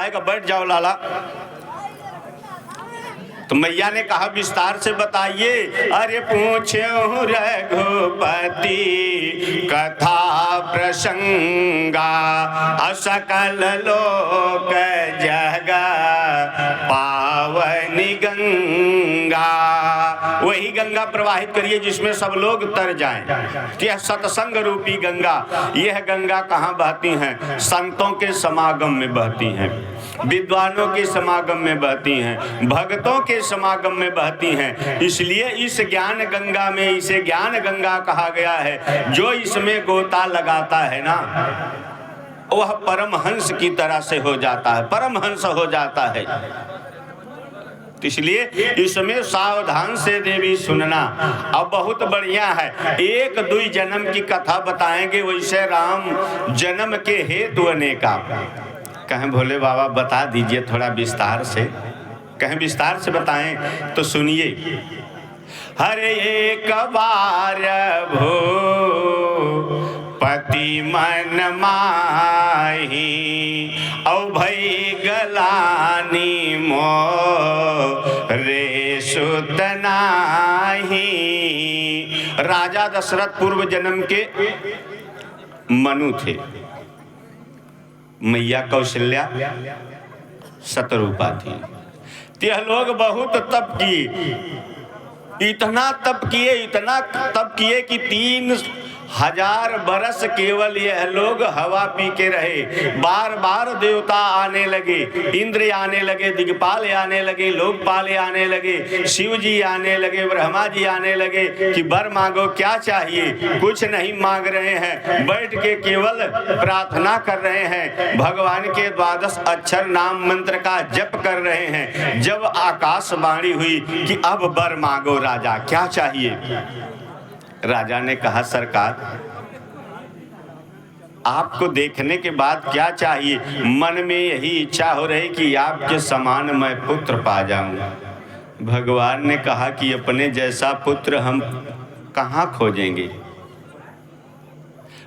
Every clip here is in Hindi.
बताएगा, बैठ जाओ लाला। तो मैया ने कहा विस्तार से बताइए। अरे पूछो रघुपति कथा प्रसंगा, असकल लोक जगा पावनी गंगा। वही गंगा प्रवाहित करिए जिसमें सब लोग तर जाएं। यह सत्संग रूपी गंगा, यह गंगा कहाँ बहती हैं? संतों के समागम में बहती हैं, विद्वानों के समागम में बहती हैं, भक्तों के समागम में बहती हैं। इसलिए इस ज्ञान गंगा में इसे ज्ञान गंगा कहा गया है। जो इसमें गोता लगाता है ना, वह परमहंस की तरह से हो जाता है, परमहंस हो जाता है। इसलिए इसमें सावधान से देवी सुनना। अब बहुत बढ़िया है, एक दुई जन्म की कथा बताएंगे, वैसे राम जन्म के हेतु अनेका। कहें भोले बाबा बता दीजिए थोड़ा विस्तार से। कहें विस्तार से बताएं तो सुनिए। हरे एक बार भो पति मन माही, औ भई गलानी मो रे सुत नाही। राजा दशरथ पूर्व जन्म के मनु थे, मैया कौशल्या शतरूपा थी। यह लोग बहुत तप किए, इतना तप किए, इतना तप किए कि 3000 बरस केवल यह लोग हवा पी के रहे। बार बार देवता आने लगे, इंद्र आने लगे, दिग्पाल आने लगे, लोकपाल आने लगे, शिव जी आने लगे, ब्रह्मा जी आने लगे कि वर मांगो क्या चाहिए। कुछ नहीं मांग रहे हैं, बैठ के केवल प्रार्थना कर रहे हैं, भगवान के 12 अक्षर नाम मंत्र का जप कर रहे हैं। जब आकाशवाणी हुई कि अब वर मांगो राजा, क्या चाहिए? राजा ने कहा सरकार, आपको देखने के बाद क्या चाहिए? मन में यही इच्छा हो रही कि आपके समान मैं पुत्र पा जाऊं। भगवान ने कहा कि अपने जैसा पुत्र हम कहाँ खोजेंगे,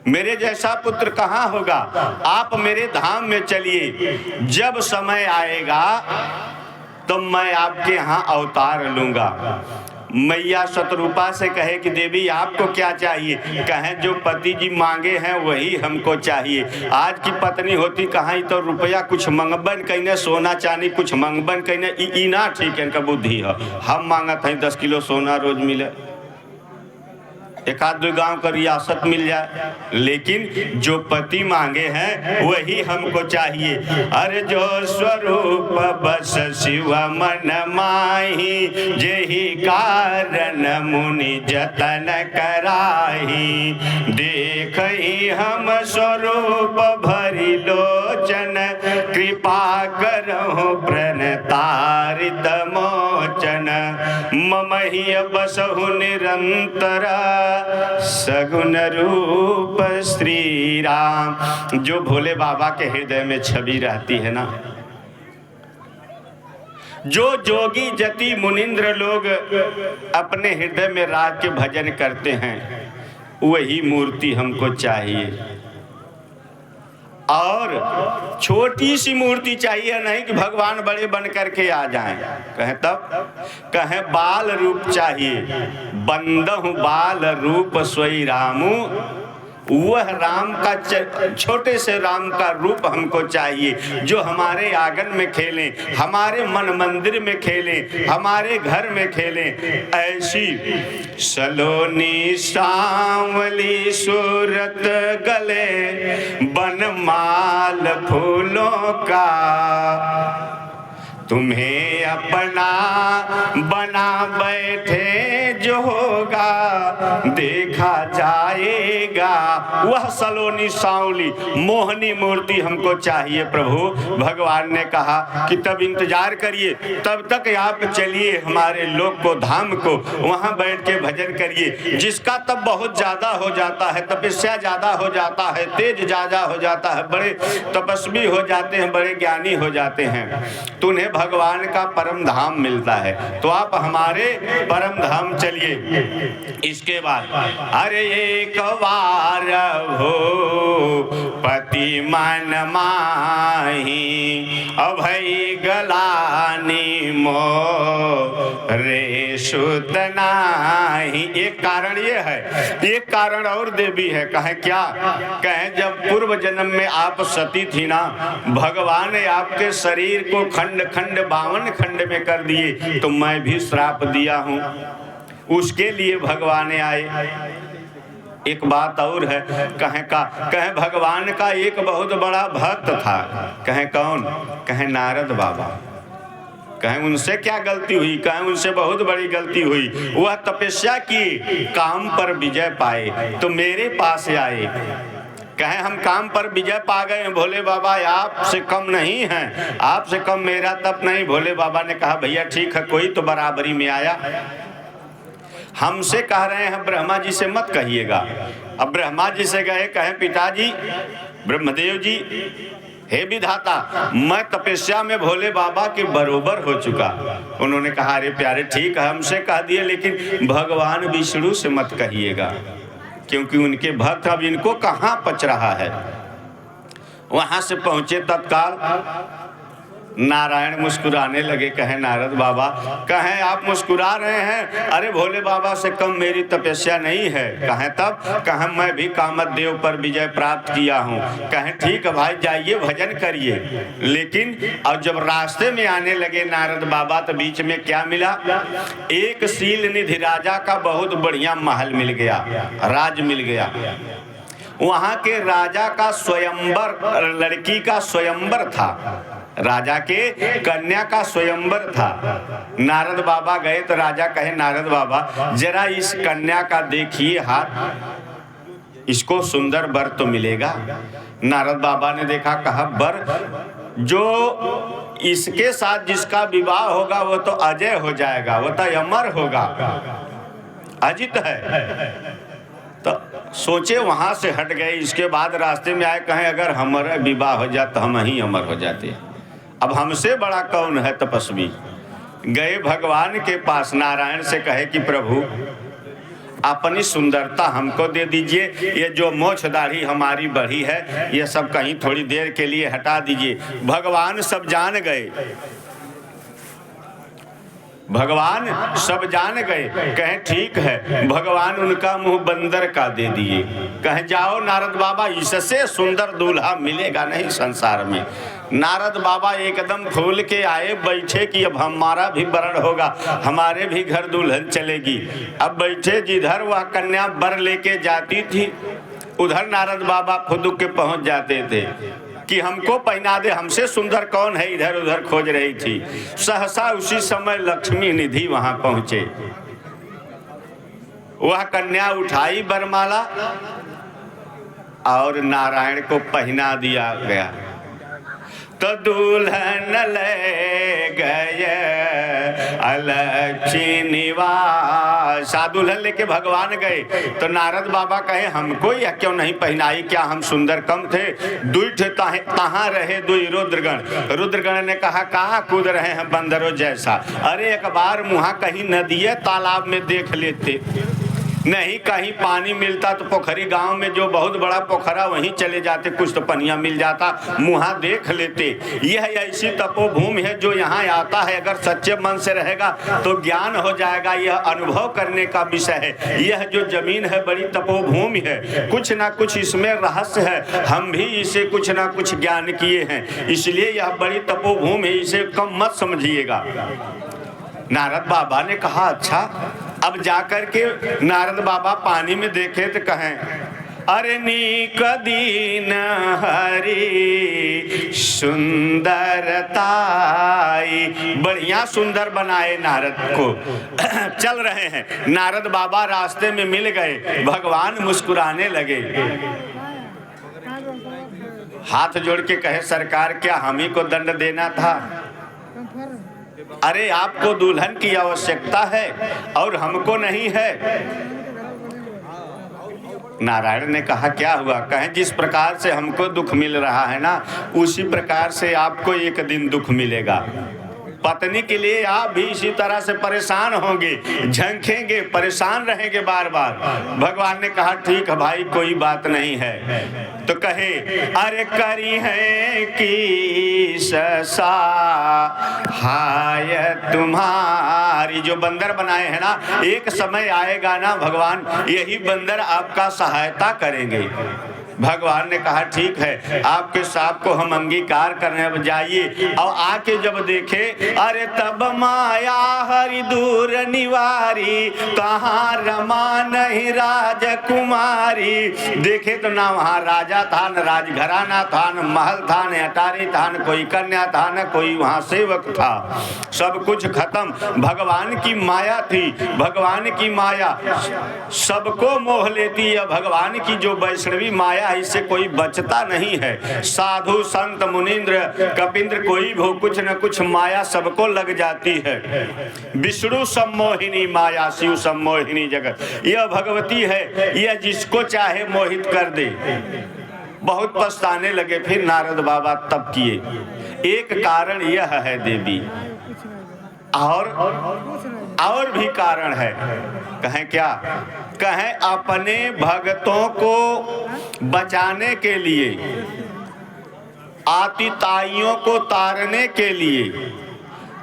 मेरे जैसा पुत्र कहाँ होगा। आप मेरे धाम में चलिए, जब समय आएगा तो मैं आपके यहाँ अवतार लूंगा। मैया शतरूपा से कहे कि देवी आपको क्या चाहिए? कहें जो पति जी मांगे हैं वही हमको चाहिए। आज की पत्नी होती कहाँ तो रुपया कुछ मंगबन कहने, सोना चांदी कुछ मंगबन कहने, ई ना ठीक है, इनका बुद्धि है। हम मांगत हैं 10 किलो सोना रोज मिले, एक आध दो गांव का रियासत मिल जाए, लेकिन जो पति मांगे हैं वही हमको चाहिए। अरे जो स्वरूप बस शिव मन माही, जेहि कारण मुनि जतन कराही। देखहि हम स्वरूप भरि लोचन, कृपा करहु प्रणतारित मोचन। ममहि बसहु निरंतर, सगुण रूप श्री राम। जो भोले बाबा के हृदय में छवि रहती है ना, जो जोगी जति मुनिंद्र लोग अपने हृदय में राग के भजन करते हैं, वही मूर्ति हमको चाहिए। और छोटी सी मूर्ति चाहिए, नहीं कि भगवान बड़े बन करके आ जाएं। कहें तब कहें बाल रूप चाहिए, बंदहु बाल रूप सोई रामू। वह राम का छोटे से राम का रूप हमको चाहिए, जो हमारे आंगन में खेलें, हमारे मन मंदिर में खेलें, हमारे घर में खेलें। ऐसी सलोनी सांवली सूरत, गले बनमाल फूलों का, तुम्हें अपना बना बैठे जो होगा देखा जाएगा। वह सलोनी सांवली मोहनी मूर्ति हमको चाहिए प्रभु। भगवान ने कहा कि तब इंतजार करिए, तब तक आप चलिए हमारे लोक को, धाम को, वहाँ बैठ के भजन करिए। जिसका तब बहुत ज़्यादा हो जाता है, तपस्या ज़्यादा हो जाता है, तेज ज़्यादा हो जाता है, बड़े तपस्वी हो जाते हैं, बड़े ज्ञानी हो जाते हैं, तो उन्हें भगवान का परम धाम मिलता है, तो आप हमारे परम धाम चलिए। इसके बाद अरे एक बार हो पति मन माही अभय गलानी मो रे सुत नाही। एक कारण ये है, एक कारण और देवी है। कहे क्या? कहे जब पूर्व जन्म में आप सती थी ना, भगवान ने आपके शरीर को खंड खंड 52 खंड में कर दिए, तो मैं भी श्राप दिया हूँ, उसके लिए भगवान आए। एक बात और है, कहे भगवान का एक बहुत बड़ा भक्त था। कहे कौन? कहे नारद बाबा। कहे उनसे क्या गलती हुई? कहे उनसे बहुत बड़ी गलती हुई। वह तपस्या की, काम पर विजय पाए, तो मेरे पास आए। कहे हम काम पर विजय पा गए भोले बाबा, आपसे कम नहीं है, आपसे कम मेरा तप नहीं। भोले बाबा ने कहा भैया ठीक है, कोई तो बराबरी में आया। हमसे कह रहे हैं ब्रह्मा जी से मत कहिएगा। अब ब्रह्मा जी से गए, कहे पिताजी ब्रह्मदेव जी, हे विधाता, मैं तपस्या में भोले बाबा के बरोबर हो चुका। उन्होंने कहा अरे प्यारे ठीक है, हमसे कह दिए, लेकिन भगवान विष्णु से मत कहिएगा, क्योंकि उनके भक्त अब इनको कहाँ पच रहा है। वहां से पहुंचे तत्काल नारायण मुस्कुराने लगे। कहे नारद बाबा, कहे आप मुस्कुरा रहे हैं? अरे भोले बाबा से कम मेरी तपस्या नहीं है। कहे तब? कहे मैं भी कामदेव पर विजय प्राप्त किया हूँ। कहे ठीक है भाई, जाइए भजन करिए। लेकिन अब जब रास्ते में आने लगे नारद बाबा, तो बीच में क्या मिला? एक शील निधि राजा का बहुत बढ़िया महल मिल गया, राज मिल गया। वहां के राजा का स्वयंवर, लड़की का स्वयंवर था, राजा के कन्या का स्वयंवर था। नारद बाबा गए तो राजा कहे नारद बाबा जरा इस कन्या का देखिए हाथ, इसको सुंदर वर तो मिलेगा। नारद बाबा ने देखा, कहा वर? जो इसके साथ जिसका विवाह होगा वो तो अजय हो जाएगा, वो तो अमर होगा, अजित है। तो सोचे वहां से हट गए। इसके बाद रास्ते में आए, कहें अगर हमारा विवाह हो जाता तो हम ही अमर हो जाते, अब हमसे बड़ा कौन है तपस्वी। गए भगवान के पास, नारायण से कहे कि प्रभु अपनी सुंदरता हमको दे दीजिए, ये जो मोछ दाढ़ी हमारी बढ़ी है ये सब कहीं थोड़ी देर के लिए हटा दीजिए। भगवान सब जान गए, भगवान सब जान गए। कहें ठीक है, भगवान उनका मुंह बंदर का दे दिए। कहें जाओ नारद बाबा, इससे सुंदर दूल्हा मिलेगा नहीं संसार में। नारद बाबा एकदम फूल के आए, बैठे कि अब हमारा भी वरण होगा, हमारे भी घर दुल्हन चलेगी। अब बैठे, जिधर वह कन्या वर लेके जाती थी उधर नारद बाबा फुदुक के पहुंच जाते थे कि हमको पहना दे, हमसे सुंदर कौन है, इधर उधर खोज रही थी। सहसा उसी समय लक्ष्मी निधि वहां पहुंचे। वह कन्या उठाई वरमाला और नारायण को पहना दिया गया। तो दुल्हन ले गए अलक्षी निवास। दुल्हन लेके भगवान गए तो नारद बाबा कहे हमको यह क्यों नहीं पहनाई, क्या हम सुंदर कम थे? दुई थे तहाँ रहे दुई रुद्रगण। रुद्रगण ने कहा कहाँ कूद रहे हैं बंदरों जैसा, अरे एक बार मुहा कहीं नदी तालाब में देख लेते, नहीं कहीं पानी मिलता तो पोखरी, गांव में जो बहुत बड़ा पोखरा वहीं चले जाते, कुछ तो पनिया मिल जाता, मुहा देख लेते। यह ऐसी तपोभूमि है जो यहाँ आता है अगर सच्चे मन से रहेगा तो ज्ञान हो जाएगा, यह अनुभव करने का विषय है। यह जो जमीन है बड़ी तपोभूमि है, कुछ ना कुछ इसमें रहस्य है, हम भी इसे कुछ ना कुछ ज्ञान किए हैं, इसलिए यह बड़ी तपोभूमि है, इसे कम मत समझिएगा। नारद बाबा ने कहा अच्छा। अब जाकर के नारद बाबा पानी में देखे तो कहें अरे नीक दीन हरी सुंदरताई, बढ़िया सुंदर बनाए नारद को। चल रहे हैं, नारद बाबा रास्ते में मिल गए, भगवान मुस्कुराने लगे, हाथ जोड़ के कहे सरकार क्या हम ही को दंड देना था? अरे आपको दुल्हन की आवश्यकता है और हमको नहीं है। नारायण ने कहा क्या हुआ? कहें जिस प्रकार से हमको दुख मिल रहा है ना, उसी प्रकार से आपको एक दिन दुख मिलेगा। पत्नी के लिए आप भी इसी तरह से परेशान होंगे, झंखेंगे, परेशान रहेंगे बार बार। भगवान ने कहा ठीक है भाई, कोई बात नहीं है। तो कहे अरे करी है कि सहाय तुम्हारी, जो बंदर बनाए हैं ना, एक समय आएगा ना भगवान यही बंदर आपका सहायता करेंगे। भगवान ने कहा ठीक है, आपके साथ को हम अंगीकार करने जाइए। और आके जब देखे अरे तब माया हरि दूर निवारी, कहाँ रमा नहीं राजकुमारी। देखे तो ना वहाँ राजा था, न राजघराना था, न महल था, न अटारी था, न कोई कन्या था, न कोई वहाँ सेवक था। सब कुछ खत्म। भगवान की माया थी, भगवान की माया सबको मोह लेती है। भगवान की जो वैष्णवी माया इससे कोई बचता नहीं है। साधु संत मुनीन्द्र कपिंद्र कोई भी कुछ न कुछ माया सबको लग जाती है। विष्णु सम्मोहिनी माया शिव सम्मोहिनी जगत, यह भगवती है, यह जिसको चाहे मोहित कर दे। बहुत पछताने लगे फिर नारद बाबा तब किए। एक कारण यह है देवी, और भी कारण है। कहें क्या? कहें अपने भक्तों को बचाने के लिए, आतिताइयों को तारने के लिए,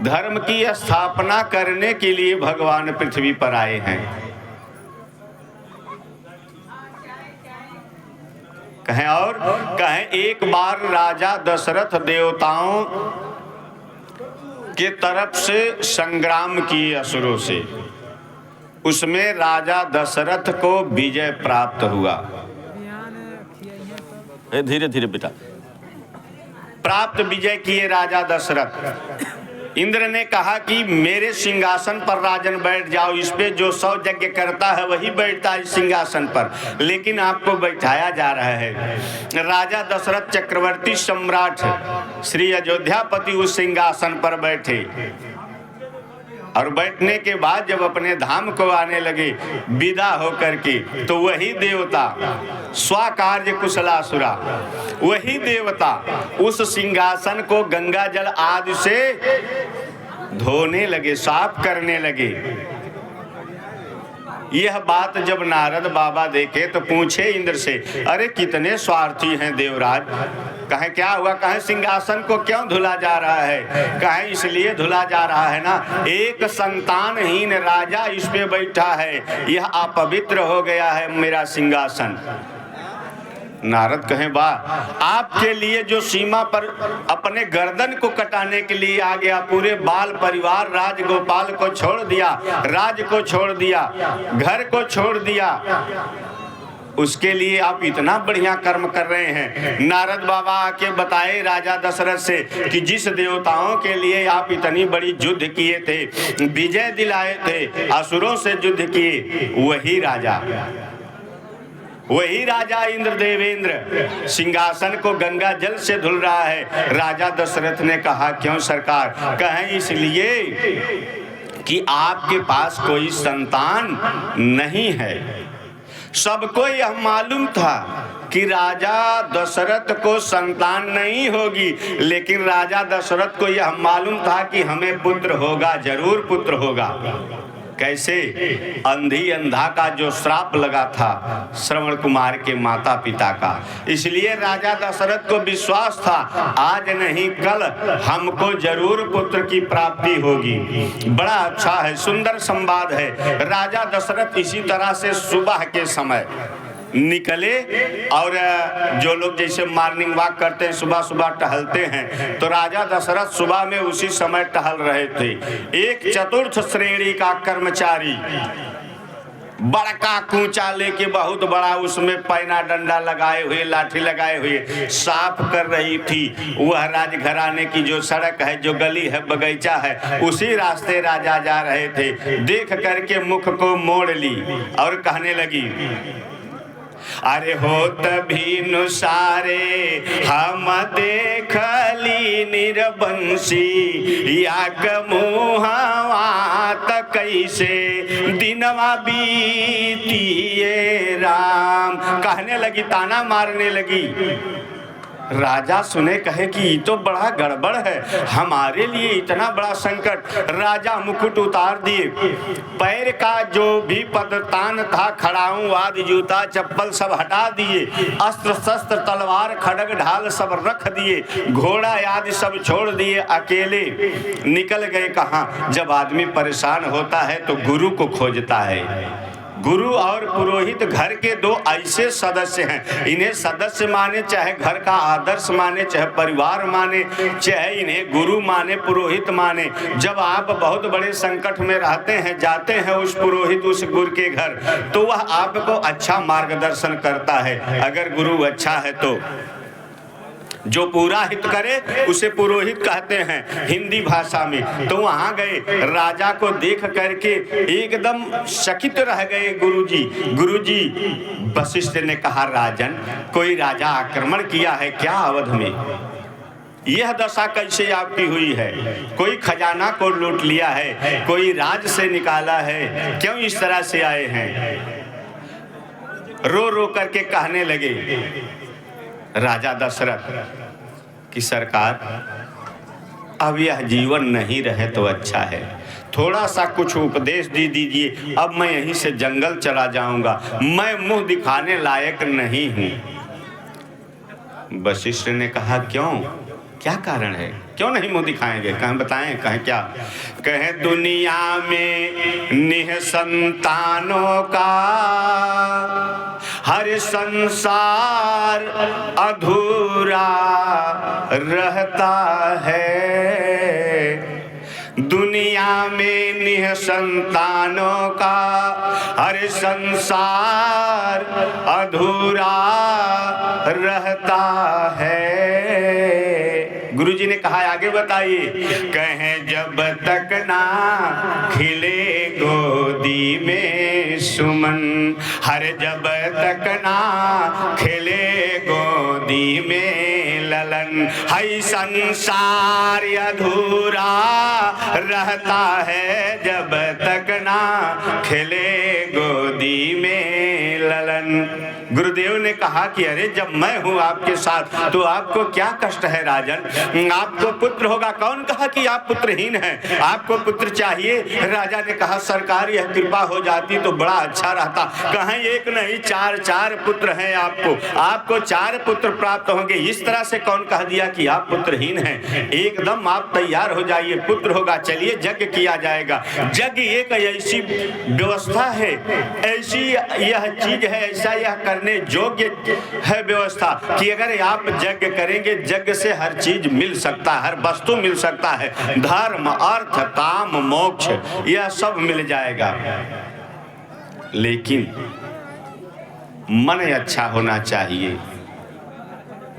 धर्म की स्थापना करने के लिए भगवान पृथ्वी पर आए हैं। कहें और कहें एक बार राजा दशरथ देवताओं के तरफ से संग्राम किए असुरों से, उसमें राजा दशरथ को विजय प्राप्त हुआ। धीरे धीरे बेटा। प्राप्त विजय किए राजा दशरथ। इंद्र ने कहा कि मेरे सिंहासन पर राजन बैठ जाओ, इस पे जो 100 यज्ञ करता है वही बैठता है इस सिंहासन पर, लेकिन आपको बैठाया जा रहा है। राजा दशरथ चक्रवर्ती सम्राट श्री अयोध्यापति उस सिंहासन पर बैठे, और बैठने के बाद जब अपने धाम को आने लगे विदा होकर के, तो वही देवता स्वाकार्य कुशलासुरा, वही देवता उस सिंहासन को गंगा जल आदि से धोने लगे, साफ करने लगे। यह बात जब नारद बाबा देखे तो पूछे इंद्र से, अरे कितने स्वार्थी हैं देवराज। कहे क्या हुआ? कहे सिंहासन को क्यों धुला जा रहा है? कहे इसलिए धुला जा रहा है ना, एक संतानहीन राजा इस पे बैठा है, यह अपवित्र हो गया है मेरा सिंहासन। नारद कहे वाह, आपके लिए जो सीमा पर अपने गर्दन को कटाने के लिए आ गया, पूरे बाल परिवार राजगोपाल को छोड़ दिया, राज को छोड़ दिया, घर को छोड़ दिया, उसके लिए आप इतना बढ़िया कर्म कर रहे हैं। नारद बाबा आके बताए राजा दशरथ से कि जिस देवताओं के लिए आप इतनी बड़ी युद्ध किए थे, विजय दिलाए थे, असुरों से युद्ध किए, वही राजा इंद्र देवेंद्र सिंहासन को गंगा जल से धुल रहा है। राजा दशरथ ने कहा क्यों सरकार? कहें इसलिए कि आपके पास कोई संतान नहीं है। सबको यह मालूम था कि राजा दशरथ को संतान नहीं होगी, लेकिन राजा दशरथ को यह मालूम था कि हमें पुत्र होगा, जरूर पुत्र होगा। कैसे? अंधी अंधा का जो श्राप लगा था श्रवण कुमार के माता पिता का, इसलिए राजा दशरथ को विश्वास था आज नहीं कल हमको जरूर पुत्र की प्राप्ति होगी। बड़ा अच्छा है, सुंदर संवाद है। राजा दशरथ इसी तरह से सुबह के समय निकले, और जो लोग जैसे मॉर्निंग वॉक करते हैं, सुबह सुबह टहलते हैं, तो राजा दशरथ सुबह में उसी समय टहल रहे थे। एक चतुर्थ श्रेणी का कर्मचारी बड़का कूचा लेके, बहुत बड़ा, उसमें पैना डंडा लगाए हुए, लाठी लगाए हुए साफ कर रही थी। वह राजघराने की जो सड़क है, जो गली है, बगीचा है, उसी रास्ते राजा जा रहे थे। देख करके मुख को मोड़ ली और कहने लगी, अरे होत भीनु सारे हम देखली निरबंसी, याक मुहवा त कैसे दिनवा बीतिए राम। कहने लगी, ताना मारने लगी। राजा सुने, कहे कि ये तो बड़ा गड़बड़ है, हमारे लिए इतना बड़ा संकट। राजा मुकुट उतार दिए, पैर का जो भी पदतान था, खड़ाऊं आदि जूता चप्पल सब हटा दिए, अस्त्र शस्त्र तलवार खड़ग ढाल सब रख दिए, घोड़ा आदि सब छोड़ दिए, अकेले निकल गए। कहाँ? जब आदमी परेशान होता है तो गुरु को खोजता है। गुरु और पुरोहित घर के दो ऐसे सदस्य हैं, इन्हें सदस्य माने, चाहे घर का आदर्श माने, चाहे परिवार माने, चाहे इन्हें गुरु माने, पुरोहित माने। जब आप बहुत बड़े संकट में रहते हैं, जाते हैं उस पुरोहित उस गुरु के घर, तो वह आपको अच्छा मार्गदर्शन करता है। अगर गुरु अच्छा है तो जो पूरा हित करे उसे पुरोहित कहते हैं हिंदी भाषा में। तो वहां गए, राजा को देख करके एकदम चकित रह गए गुरुजी। गुरुजी, वशिष्ठ ने कहा, राजन, कोई राजा आक्रमण किया है क्या अवध में? यह दशा कैसे आपकी हुई है? कोई खजाना को लूट लिया है? कोई राज से निकाला है? क्यों इस तरह से आए हैं? रो रो करके कहने लगे राजा दशरथ कि सरकार, अब यह जीवन नहीं रहे तो अच्छा है, थोड़ा सा कुछ उपदेश दे दीजिए, अब मैं यहीं से जंगल चला जाऊंगा, मैं मुंह दिखाने लायक नहीं हूं। वशिष्ठ ने कहा, क्यों, क्या कारण है, क्यों नहीं मुंह दिखाएंगे? कहें बताएं, कहें क्या? कहें दुनिया में निःसंतानों का हर संसार अधूरा रहता है। दुनिया में निःसंतानों का हर संसार अधूरा रहता है। गुरुजी ने कहा, आगे बताइए। कहें जब तक ना खिले गोदी में सुमन, हर जब तक ना खिले गोदी में ललन, है संसार अधूरा रहता है, जब तक ना खिले गोदी में ललन। गुरुदेव ने कहा कि अरे जब मैं हूँ आपके साथ तो आपको क्या कष्ट है राजन? आपको पुत्र होगा। कौन कहा कि आप पुत्रहीन हैं? आपको पुत्र चाहिए? राजा ने कहा, सरकार यह कृपा हो जाती तो बड़ा अच्छा रहता। कहें एक नहीं चार पुत्र हैं आपको, आपको 4 पुत्र प्राप्त होंगे। इस तरह से कौन कह दिया कि आप पुत्रहीन हैं? एकदम आप तैयार हो जाइए, पुत्र होगा। चलिए यज्ञ किया जाएगा। यज्ञ एक ऐसी व्यवस्था है, ऐसी यह चीज है, ऐसा यह करने योग्य है व्यवस्था कि अगर आप यज्ञ करेंगे, यज्ञ से हर चीज मिल सकता है, हर वस्तु मिल सकता है, धर्म अर्थ काम मोक्ष यह सब मिल जाएगा। लेकिन मन अच्छा होना चाहिए,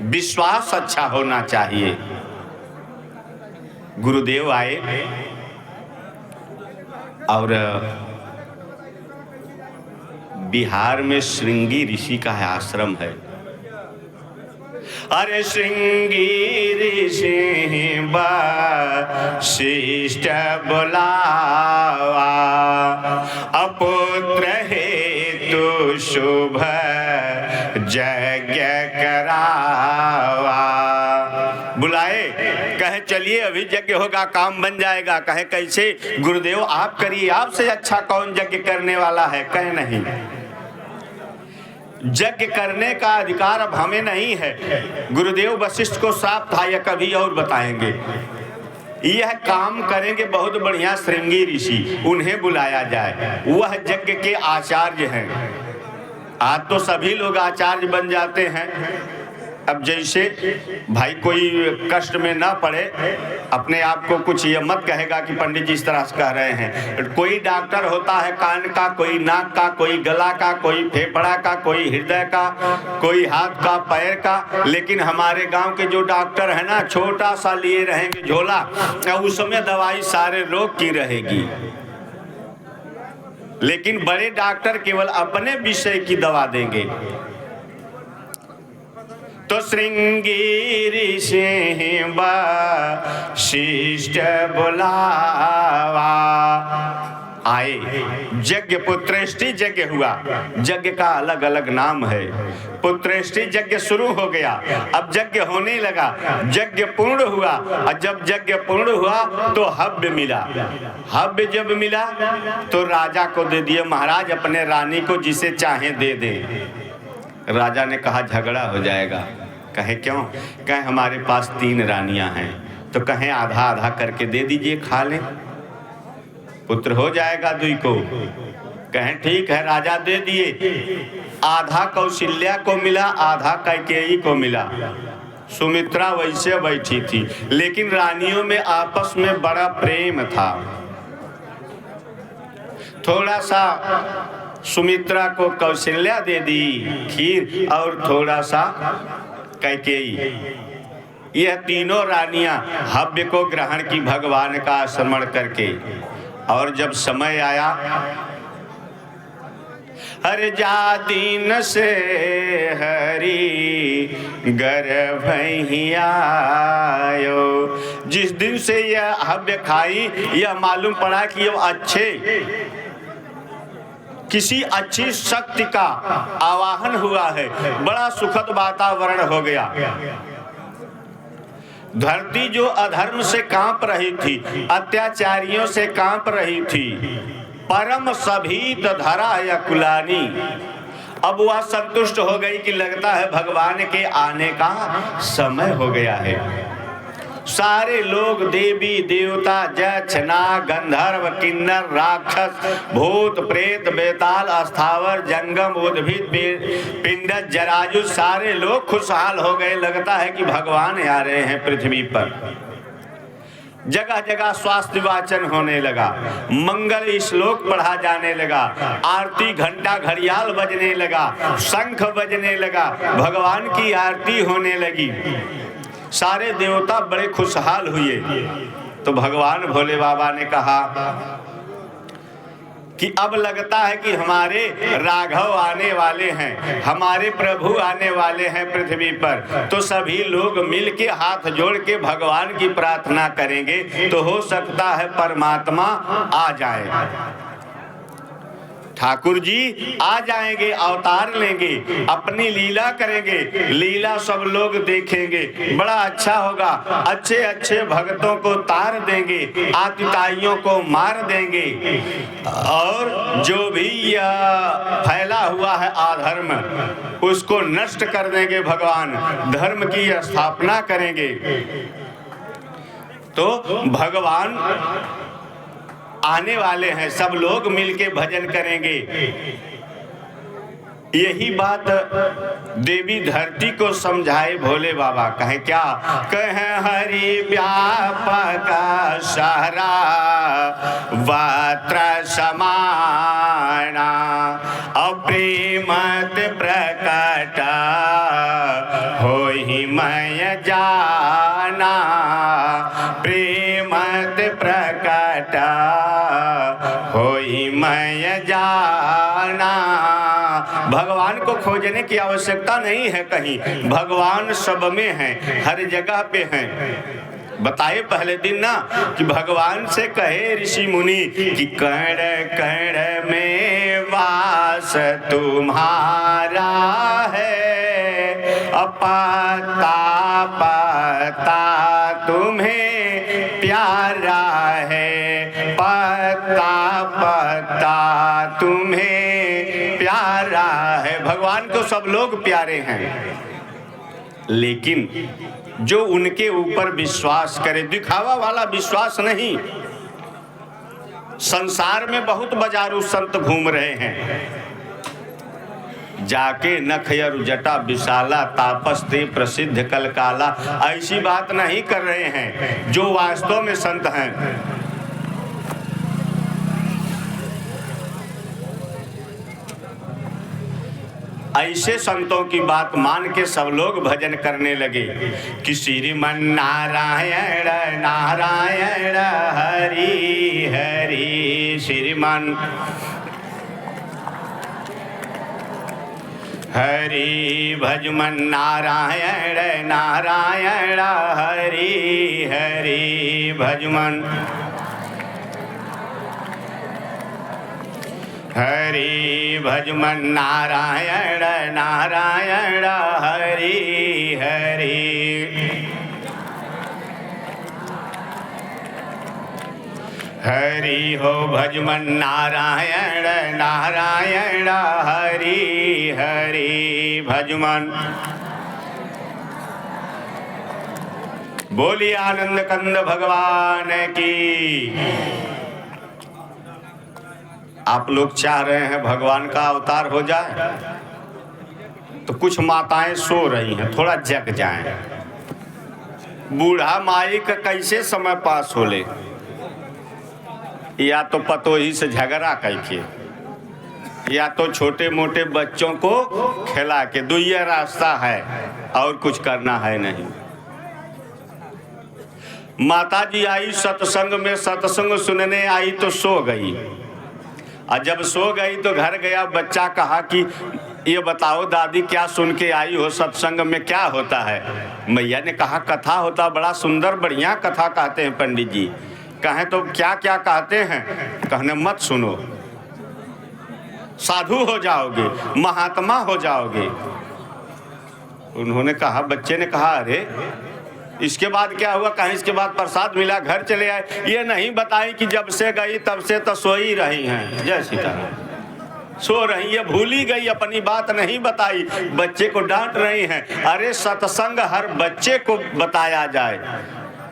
विश्वास अच्छा होना चाहिए। गुरुदेव आए और बिहार में श्रृंगी ऋषि का आश्रम है। अरे श्रृंगी ऋषि वशिष्ठ बुलावा, अपुत्र हेतु शुभ यज्ञ करावा। बुलाए, कहे चलिए अभी यज्ञ होगा, काम बन जाएगा। कहे कैसे? गुरुदेव आप करिए, आपसे अच्छा कौन यज्ञ करने वाला है? कहे नहीं, यज्ञ करने का अधिकार अब हमें नहीं है। गुरुदेव वशिष्ठ को साफ था, यह कभी और बताएंगे। यह काम करेंगे बहुत बढ़िया श्रृंगी ऋषि, उन्हें बुलाया जाए। वह यज्ञ के आचार्य हैं। आज तो सभी लोग आचार्य बन जाते हैं। अब जैसे भाई कोई कष्ट में ना पड़े, अपने आप को कुछ ये मत कहेगा कि पंडित जी इस तरह से कह रहे हैं। कोई डॉक्टर होता है कान का, कोई नाक का, कोई गला का, कोई फेफड़ा का, कोई हृदय का, कोई हाथ का, पैर का। लेकिन हमारे गांव के जो डॉक्टर है ना, छोटा सा लिए रहेंगे झोला, उसमें दवाई सारे रोग की रहेगी। लेकिन बड़े डॉक्टर केवल अपने विषय की दवा देंगे। तो श्रृंगी ऋषि वशिष्ठ बुलावा, आए, यज्ञ पुत्रेष्टि यज्ञ हुआ। यज्ञ का अलग अलग नाम है। पुत्रेष्टि यज्ञ शुरू हो गया, अब यज्ञ होने लगा, यज्ञ पूर्ण हुआ, और जब यज्ञ पूर्ण हुआ तो हव्य मिला। हव्य जब मिला तो राजा को दे दिए, महाराज अपने रानी को जिसे चाहे दे दे। राजा ने कहा झगड़ा हो जाएगा। कहे क्यों? कहे हमारे पास 3 रानियां हैं, तो कहें आधा आधा करके दे दीजिए, खा लें, पुत्र हो जाएगा दुई को। कहें ठीक है, राजा दे दिए। आधा कौशल्या को मिला, आधा कैकेयी को मिला। सुमित्रा वैसे बैठी थी, लेकिन रानियों में आपस में बड़ा प्रेम था। थोड़ा सा सुमित्रा को कौशल्या दे दी खीर, और थोड़ा सा कैकेयी। यह तीनों रानियां हव्य को ग्रहण की भगवान का स्मरण करके। और जब समय आया, हर जा दीन से हरि गर्भ आयो। जिस दिन से यह हव्य खाई, यह मालूम पड़ा कि यह किसी अच्छी शक्ति का आवाहन हुआ है। बड़ा सुखद वातावरण हो गया। धरती जो अधर्म से कांप रही थी, अत्याचारियों से कांप रही थी, परम सभीत धरा अकुलानी, अब वह संतुष्ट हो गई कि लगता है भगवान के आने का समय हो गया है। सारे लोग, देवी देवता, यक्ष नाग गंधर्व किन्नर राक्षस भूत प्रेत बेताल स्थावर जंगम उद्भिद पिंडज जराजु, सारे लोग खुशहाल हो गए। लगता है कि भगवान आ रहे हैं पृथ्वी पर। जगह जगह स्वास्थ्य वाचन होने लगा, मंगल श्लोक पढ़ा जाने लगा, आरती घंटा घड़ियाल बजने लगा, शंख बजने लगा, भगवान की आरती होने लगी। सारे देवता बड़े खुशहाल हुए। तो भगवान भोले बाबा ने कहा कि अब लगता है कि हमारे राघव आने वाले हैं, हमारे प्रभु आने वाले हैं पृथ्वी पर। तो सभी लोग मिलके हाथ जोड़ के भगवान की प्रार्थना करेंगे, तो हो सकता है परमात्मा आ जाए। ठाकुर जी आ जाएंगे, अवतार लेंगे, अपनी लीला करेंगे, लीला सब लोग देखेंगे, बड़ा अच्छा होगा। अच्छे अच्छे भक्तों को तार देंगे, आतिताइयों को मार देंगे, और जो भी यह फैला हुआ है अधर्म, उसको नष्ट कर देंगे। भगवान धर्म की स्थापना करेंगे। तो भगवान आने वाले हैं, सब लोग मिलके भजन करेंगे। यही बात देवी धरती को समझाए भोले बाबा। कहे क्या? कहे हरि व्यापक सहरा वस्त्र समाना, अप्रेमत प्रकट होहि मैं जाना, प्रेमत प्रकट होई मैं जाना। भगवान को खोजने की आवश्यकता नहीं है कहीं, भगवान सब में है, हर जगह पे हैं। बताए पहले दिन ना कि भगवान से कहे ऋषि मुनि कि कण कण में वास तुम्हारा है, पता पता तुम्हें प्यारा है, पता पता तुम्हें प्यारा है। भगवान को सब लोग प्यारे हैं, लेकिन जो उनके ऊपर विश्वास करे, दिखावा वाला विश्वास नहीं। संसार में बहुत बाजारू संत घूम रहे हैं, जाके नखयर जटा विशाला तापस ते प्रसिद्ध कलकाला, ऐसी बात नहीं कर रहे हैं जो वास्तव में संत हैं। ऐसे संतों की बात मान के सब लोग भजन करने लगे कि श्रीमन नारायण नारायण हरि हरि, श्रीमन हरि भजमन नारायण नारायण हरि हरि भजमन। हरि भजमन नारायण नारायण हरि हरि। हरि हो भजमन नारायण नारायण हरि हरि भजमन। बोलिए आनंद कंद भगवान की। आप लोग चाह रहे हैं भगवान का अवतार हो जाए, तो कुछ माताएं सो रही हैं, थोड़ा जग जाएं। बूढ़ा माई का कैसे समय पास हो ले, या तो पतोही से झगड़ा करके, या तो छोटे मोटे बच्चों को खिला के, दुइया रास्ता है और कुछ करना है नहीं। माता जी आई सत्संग में, सत्संग सुनने आई तो सो गई, और जब सो गई तो घर गया बच्चा, कहा कि ये बताओ दादी क्या सुन के आई हो, सत्संग में क्या होता है। मैया ने कहा कथा होता, बड़ा सुंदर बढ़िया कथा कहते हैं पंडित जी। कहें तो क्या क्या कहते हैं। कहने मत सुनो, साधु हो जाओगे, महात्मा हो जाओगे। उन्होंने कहा, बच्चे ने कहा अरे इसके बाद क्या हुआ। कहीं इसके बाद प्रसाद मिला, घर चले आए। ये नहीं बताई कि जब से गई तब से तो सो ही रही हैं। जय सीताराम। सो रही है, भूली गई, अपनी बात नहीं बताई, बच्चे को डांट रही हैं। अरे सत्संग हर बच्चे को बताया जाए,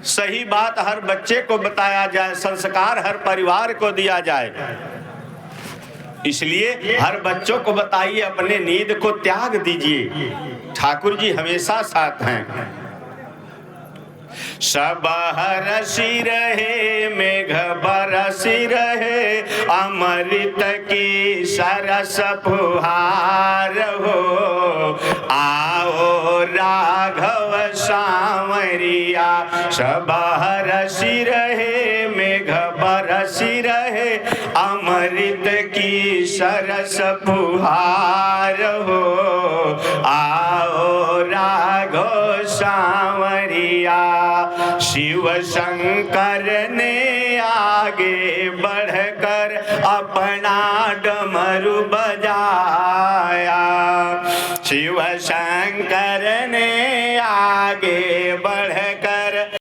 सही बात हर बच्चे को बताया जाए, संस्कार हर परिवार को दिया जाए। इसलिए हर बच्चों को बताइए, अपने नींद को त्याग दीजिए, ठाकुर जी हमेशा साथ हैं। सब हरसी रहे मेघ बरसी रहे, अमृत की सरस फुहार हो। आओ राघव सांवरिया, सब हरसी रहे मेघ बरसी रहे, अमृत की सरस फुहार हो। आओ राघव सांवरिया। शिव शंकर ने आगे बढ़कर अपना डमरू बजाया। शिव शंकर ने आगे